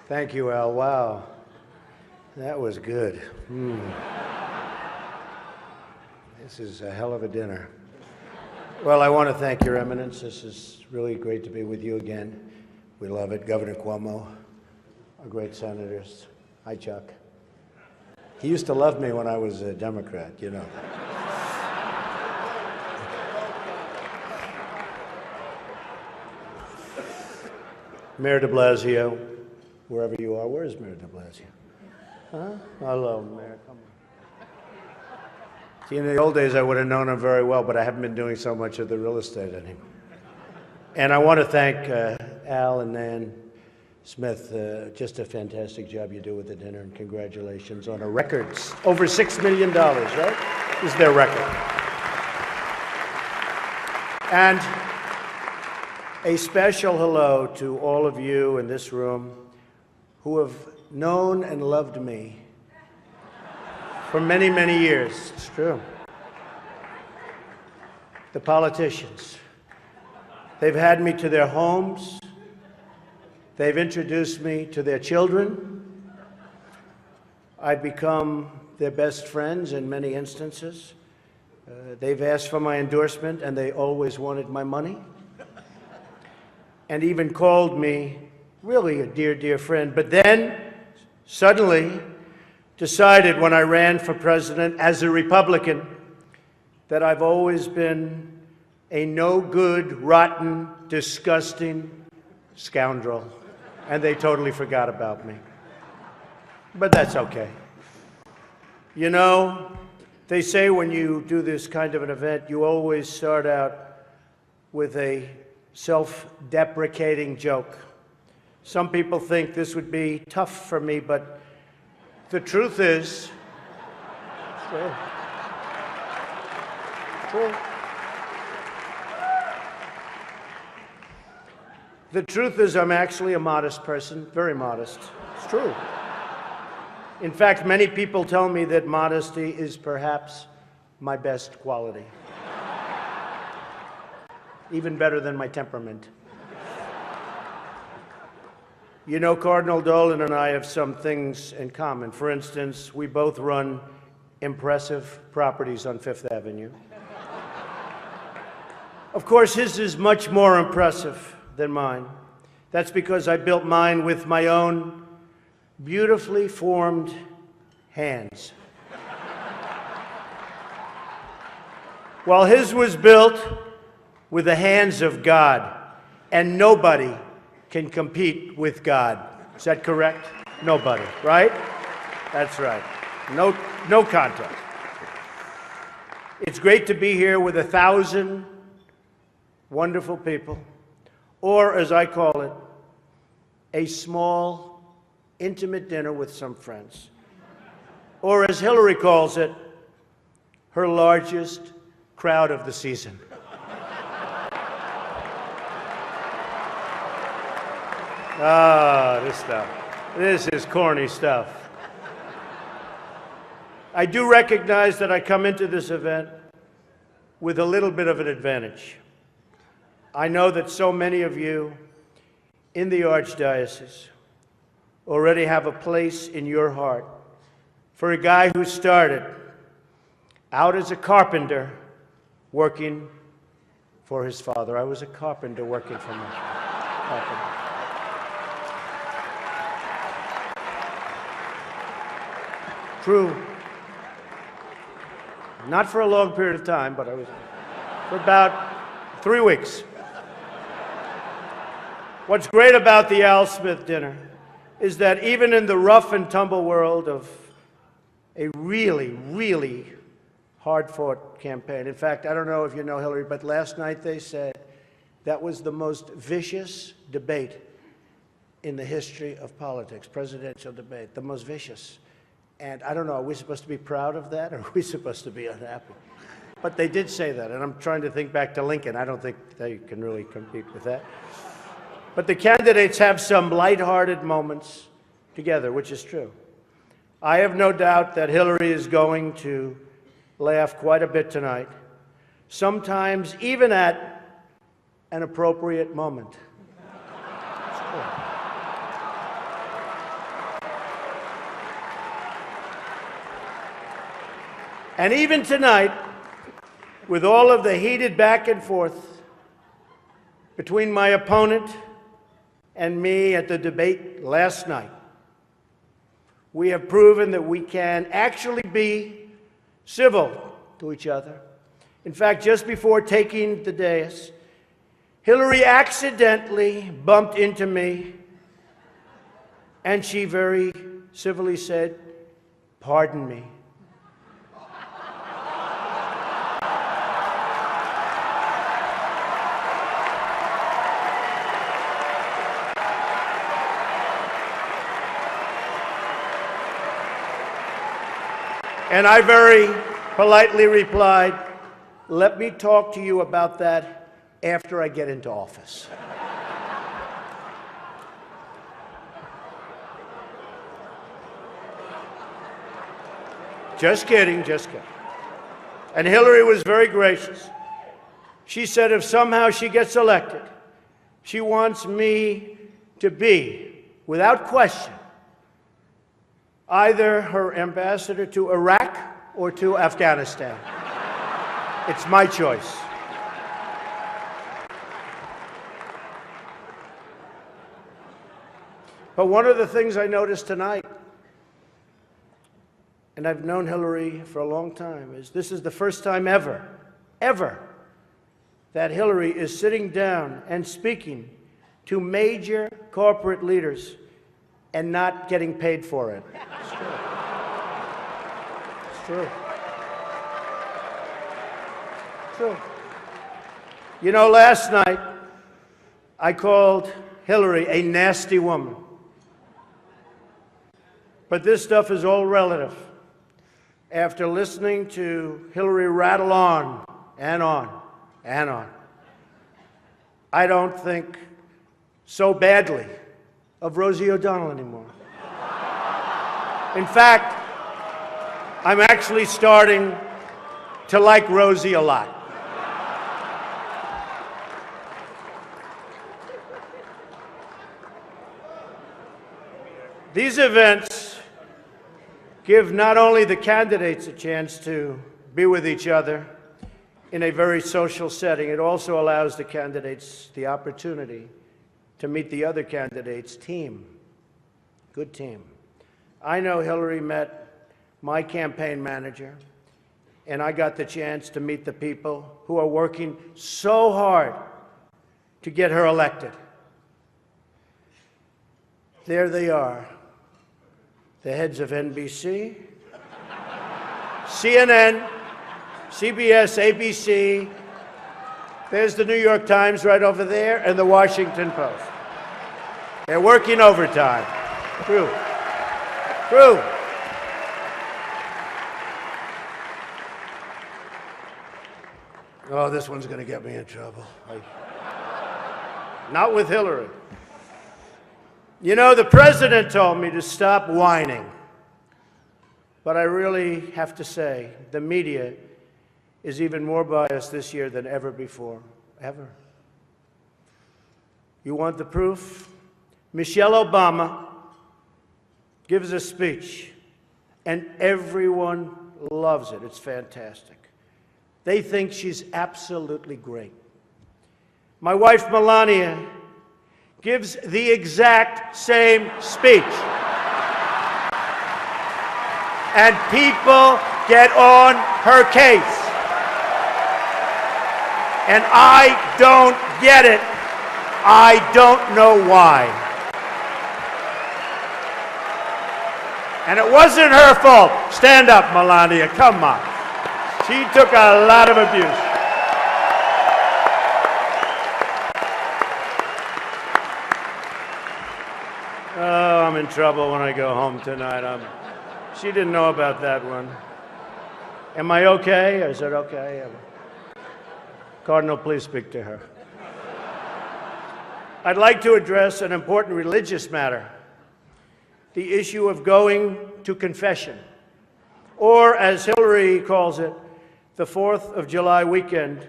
Thank you, Al. Wow. That was good. This is a hell of a dinner. Well, I want to thank Your Eminence. This is really great to be with you again. We love it. Governor Cuomo, our great senators. Hi, Chuck. He used to love me when I was a Democrat, you know. Mayor de Blasio, wherever you are. Where is Mayor de Blasio? Huh? Hello, Mayor. Come on. See, in the old days, I would have known him very well, but I haven't been doing so much of the real estate anymore. And I want to thank Al and Nan Smith. Just a fantastic job you do with the dinner, and congratulations on a record. Over $6 million, right? Is their record. And a special hello to all of you in this room who have known and loved me for many, many years. It's true. The politicians. They've had me to their homes. They've introduced me to their children. I've become their best friends in many instances. They've asked for my endorsement, and they always wanted my money. And even called me really a dear, dear friend. But then, suddenly, decided when I ran for president as a Republican that I've always been a no-good, rotten, disgusting scoundrel. And they totally forgot about me. But that's okay. You know, they say when you do this kind of an event, you always start out with a self-deprecating joke. Some people think this would be tough for me, but the truth is, the truth is I'm actually a modest person, very modest. It's true. In fact, many people tell me that modesty is perhaps my best quality. Even better than my temperament. You know, Cardinal Dolan and I have some things in common. For instance, we both run impressive properties on Fifth Avenue. Of course, his is much more impressive than mine. That's because I built mine with my own beautifully formed hands. While his was built with the hands of God, and nobody can compete with God. Is that correct? Nobody, right? That's right. No contest. It's great to be here with 1,000 wonderful people, or as I call it, a small, intimate dinner with some friends. Or as Hillary calls it, her largest crowd of the season. Ah, this stuff. This is corny stuff. I do recognize that I come into this event with a little bit of an advantage. I know that so many of you in the Archdiocese already have a place in your heart for a guy who started out as a carpenter working for his father. I was a carpenter working for my father. True. Not for a long period of time, but I was for about 3 weeks. What's great about the Al Smith dinner is that even in the rough and tumble world of a really, really hard-fought campaign. In fact, I don't know if you know Hillary, but last night they said that was the most vicious debate in the history of politics, presidential debate, the most vicious. And I don't know, are we supposed to be proud of that, or are we supposed to be unhappy? But they did say that, and I'm trying to think back to Lincoln. I don't think they can really compete with that. But the candidates have some lighthearted moments together, which is true. I have no doubt that Hillary is going to laugh quite a bit tonight, sometimes even at an appropriate moment. And even tonight, with all of the heated back and forth between my opponent and me at the debate last night, we have proven that we can actually be civil to each other. In fact, just before taking the dais, Hillary accidentally bumped into me, and she very civilly said, "Pardon me." And I very politely replied, "Let me talk to you about that after I get into office." Just kidding, just kidding. And Hillary was very gracious. She said if somehow she gets elected, she wants me to be, without question, either her ambassador to Iraq or to Afghanistan. It's my choice. But one of the things I noticed tonight, and I've known Hillary for a long time, is this is the first time ever, that Hillary is sitting down and speaking to major corporate leaders and not getting paid for it. It's true. It's true. It's true. You know, last night, I called Hillary a nasty woman. But this stuff is all relative. After listening to Hillary rattle on and on and on, I don't think so badly of Rosie O'Donnell anymore. In fact, I'm actually starting to like Rosie a lot. These events give not only the candidates a chance to be with each other in a very social setting, it also allows the candidates the opportunity to meet the other candidates' team. Good team. I know Hillary met my campaign manager, and I got the chance to meet the people who are working so hard to get her elected. There they are, the heads of NBC, CNN, CBS, ABC. There's the New York Times right over there, and the Washington Post. They're working overtime. True. True. Oh, this one's going to get me in trouble. Not with Hillary. You know, the president told me to stop whining. But I really have to say, the media is even more biased this year than ever before. Ever. You want the proof? Michelle Obama gives a speech, and everyone loves it. It's fantastic. They think she's absolutely great. My wife, Melania, gives the exact same speech. And people get on her case. And I don't get it. I don't know why. And it wasn't her fault. Stand up, Melania. Come on. She took a lot of abuse. Oh, I'm in trouble when I go home tonight. She didn't know about that one. Am I okay? Is it okay? Cardinal, please speak to her. I'd like to address an important religious matter, the issue of going to confession, or as Hillary calls it, the 4th of July weekend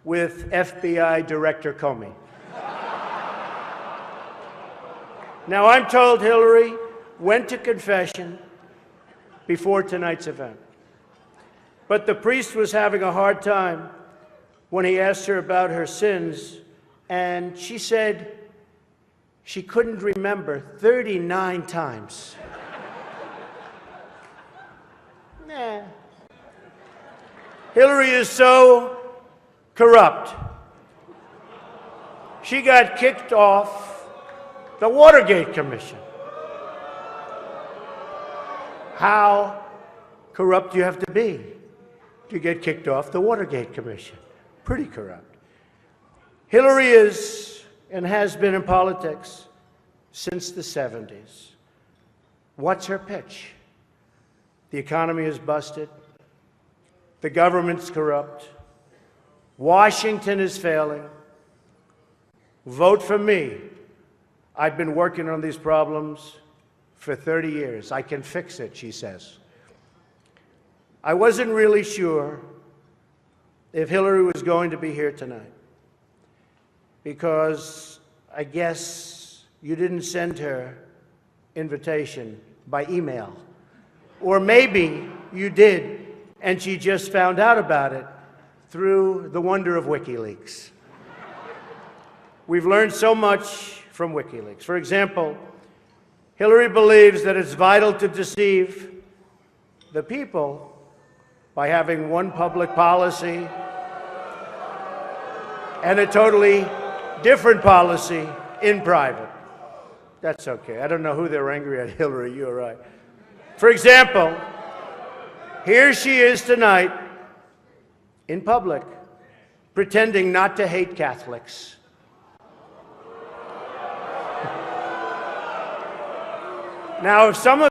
with FBI Director Comey. Now, I'm told Hillary went to confession before tonight's event. But the priest was having a hard time when he asked her about her sins, and she said she couldn't remember 39 times. Nah. Hillary is so corrupt. She got kicked off the Watergate Commission. How corrupt do you have to be to get kicked off the Watergate Commission? Pretty corrupt. Hillary is and has been in politics since the 70s. What's her pitch? The economy is busted. The government's corrupt. Washington is failing. Vote for me. I've been working on these problems for 30 years. I can fix it, she says. I wasn't really sure if Hillary was going to be here tonight, because I guess you didn't send her invitation by email. Or maybe you did, and she just found out about it through the wonder of WikiLeaks. We've learned so much from WikiLeaks. For example, Hillary believes that it's vital to deceive the people by having one public policy and a totally different policy in private. That's okay. I don't know who they're angry at, Hillary, you're right. For example, here she is tonight in public, pretending not to hate Catholics. Now, if some of